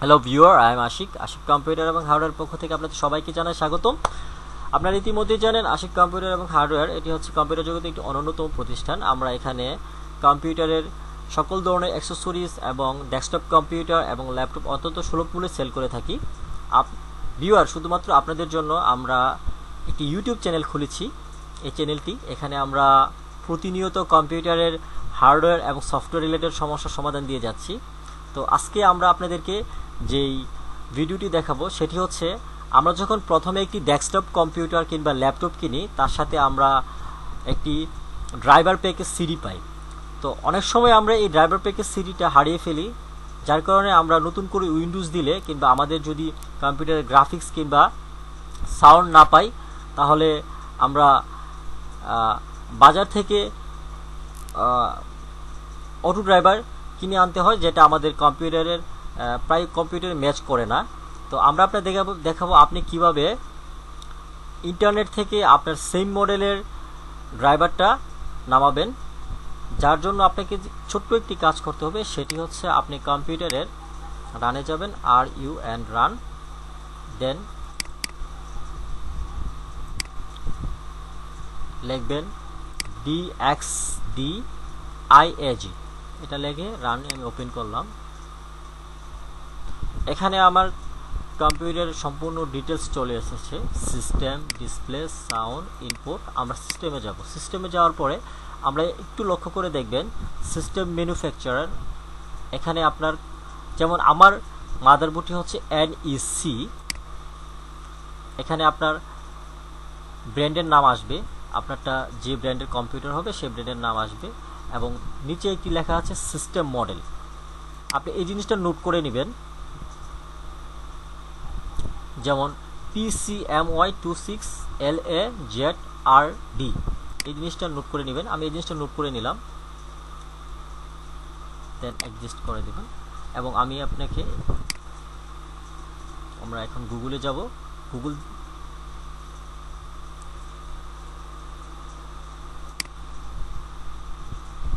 Hello viewer, I am Ashik computer এবং hardware পক্ষ থেকে আপনাদের সবাইকে জানাই স্বাগতম। আপনারা ইতিমধ্যেই জানেন আশিক কম্পিউটার এবং হার্ডওয়্যার এটি হচ্ছে কম্পিউটার জগতে একটি অন্যতম প্রতিষ্ঠান। আমরা এখানে কম্পিউটারের সকল ধরনের অ্যাক্সেসরিজ এবং ডেস্কটপ কম্পিউটার এবং ল্যাপটপ অত্যন্ত সুলভ মূল্যে সেল করে থাকি। ভিউয়ার, শুধুমাত্র আপনাদের জন্য আমরা একটি ইউটিউব চ্যানেল খুলেছি। এই চ্যানেলটি এখানে আমরা প্রতিনিয়ত কম্পিউটারের হার্ডওয়্যার এবং সফটওয়্যার রিলেটেড সমস্যার সমাধান দিয়ে যাচ্ছি। তো আজকে আমরা আপনাদেরকে যেই ভিডিওটি দেখাবো সেটি হচ্ছে, আমরা যখন প্রথমে একটি ডেস্কটপ কম্পিউটার কিংবা ল্যাপটপ কিনি, তার সাথে আমরা একটি ড্রাইভার প্যাকেজ সিডি পাই। তো অনেক সময় আমরা এই ড্রাইভার প্যাকেজ সিডিটা হারিয়ে ফেলি, যার কারণে আমরা নতুন করে উইন্ডোজ দিলে কিংবা আমাদের যদি কম্পিউটারের গ্রাফিক্স কিংবা সাউন্ড না পাই, তাহলে আমরা বাজার থেকে অটো ড্রাইভার কিনে আনতে হয়, যেটা আমাদের কম্পিউটারের প্রায় কম্পিউটারে ম্যাচ করে না। তো আমরা আপনার দেখাবো আপনি কিভাবে ইন্টারনেট থেকে আপনার সেম মডেলের ড্রাইভারটা নামাবেন। যার জন্য আপনাকে ছোট্ট একটি কাজ করতে হবে, সেটি হচ্ছে আপনি কম্পিউটারের রানে যাবেন, RUN, দেন লিখবেন DXDIAG, এটা লিখে রান আমি ওপেন করলাম। এখানে আমার কম্পিউটারের সম্পূর্ণ ডিটেলস চলে এসেছে, সিস্টেম, ডিসপ্লে, সাউন্ড, ইনপুট। আমরা সিস্টেমে যাব। সিস্টেমে যাওয়ার পরে আমরা একটু লক্ষ্য করে দেখবেন সিস্টেম ম্যানুফ্যাকচারার। এখানে আপনার যেমন আমার মাদারবোর্ডটি হচ্ছে NEC, এখানে আপনার ব্র্যান্ডের নাম আসবে, আপনারটা যে ব্র্যান্ডের কম্পিউটার হবে সেই ব্র্যান্ডের নাম আসবে, এবং নিচে একটি লেখা আছে সিস্টেম মডেল। আপনি এই জিনিসটা নোট করে নেবেন, যেমন PCMY26LAZRD, এই জিনিসটা নোট করে নেবেন। আমি এই জিনিসটা নোট করে নিলাম, দেন অ্যাডজাস্ট করে দেবেন। এবং আমি আপনাকে, আমরা এখন গুগলে যাব।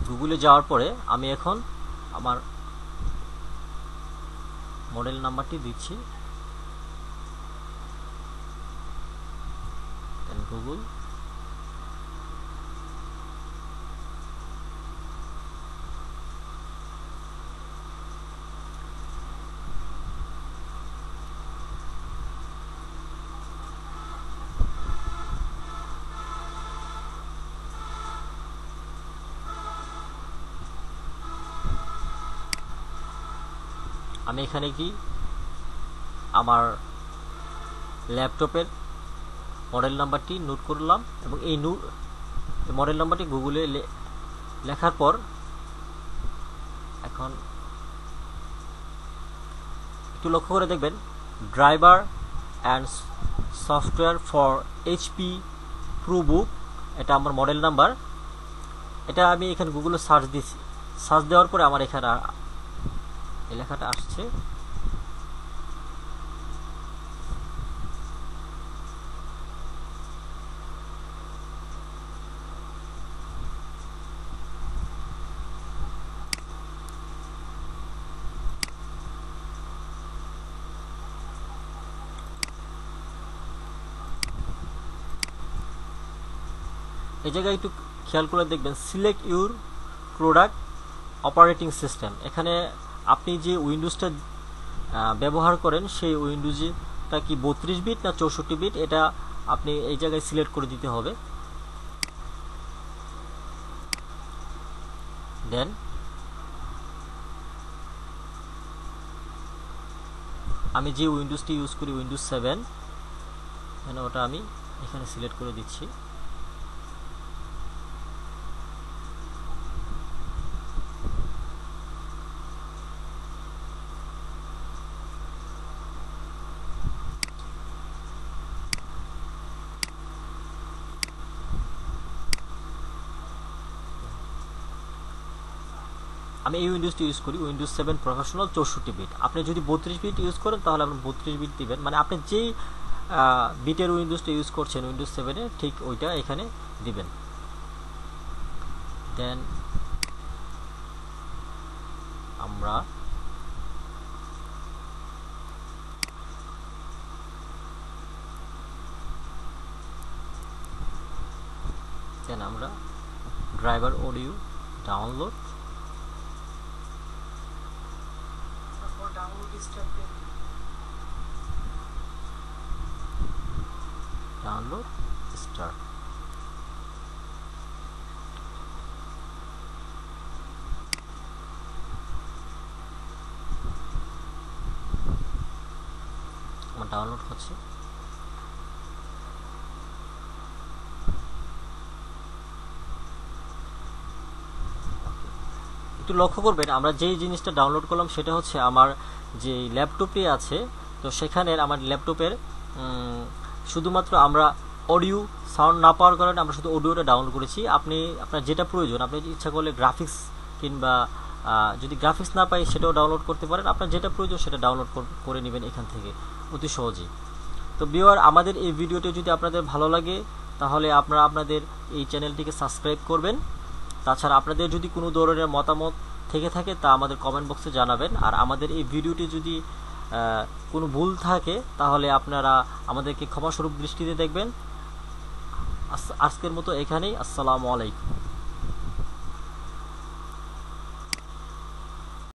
গুগলে যাওয়ার পরে আমি এখন আমার মডেল নাম্বারটি দিচ্ছি, দেন গুগল। আমি এখানে কি আমার ল্যাপটপের মডেল নাম্বারটি নোট করলাম, এবং এই মডেল নাম্বারটি গুগলে লেখার পর এখন একটু লক্ষ্য করে দেখবেন driver and software for HP ProBook, এটা আমার মডেল নাম্বার। এটা আমি এখানে গুগলে সার্চ দিচ্ছি। সার্চ দেওয়ার পরে আমার এখানে এই লেখাটা আসছে। এই জায়গায় একটু খেয়াল করে দেখবেন, select your product operating system. এখানে আপনি যে উইন্ডোজটা ব্যবহার করেন সেই উইন্ডোজটা কি 32 বিট না 64 বিট, এটা আপনি এই জায়গায় সিলেক্ট করে দিতে হবে। দেন আমি যে উইন্ডোজটি ইউজ করি উইন্ডোজ 7, ওটা আমি এখানে সিলেক্ট করে দিচ্ছি। আমি এই উইন্ডোজটি ইউজ করি উইন্ডোজ 7 প্রফেশনাল 64 বিট। আপনি যদি 32 বিট ইউজ করেন তাহলে আপনি 32 বিট দিবেন, মানে আপনি যেই বিটের উইন্ডোজটা ইউজ করছেন উইন্ডোজ 7 এ, ঠিক ওইটা এখানে দিবেন। দেন আমরা এখানে আমরা driver audio download, download start. আমার ডাউনলোড হচ্ছে। একটু লক্ষ্য করবেন, আমরা যেই জিনিসটা ডাউনলোড করলাম সেটা হচ্ছে আমার যে ল্যাপটপটি আছে, তো সেখানে আমার ল্যাপটপের শুধুমাত্র আমরা অডিও সাউন্ড না পাওয়ার কারণে আমরা শুধু অডিওটা ডাউনলোড করেছি। আপনার যেটা প্রয়োজন, আপনি ইচ্ছা করলে গ্রাফিক্স কিংবা যদি গ্রাফিক্স না পাই সেটাও ডাউনলোড করতে পারেন। আপনার যেটা প্রয়োজন সেটা ডাউনলোড করে নেবেন এখান থেকে অতি সহজেই। তো ভিউয়ার, আমাদের এই ভিডিওটি যদি আপনাদের ভালো লাগে তাহলে আপনারা আপনাদের এই চ্যানেলটিকে সাবস্ক্রাইব করবেন। তাছাড়া আপনাদের যদি কোনো ধরনের মতামত থেকে থাকে তা আমাদের কমেন্ট বক্সে জানাবেন। আর আমাদের এই ভিডিওটি যদি কোনো ভুল থাকে তাহলে আপনারা আমাদেরকে ক্ষমাস্বরূপ দৃষ্টিতে দেখবেন। আজকের মতো এখানেই। আসসালামু আলাইকুম।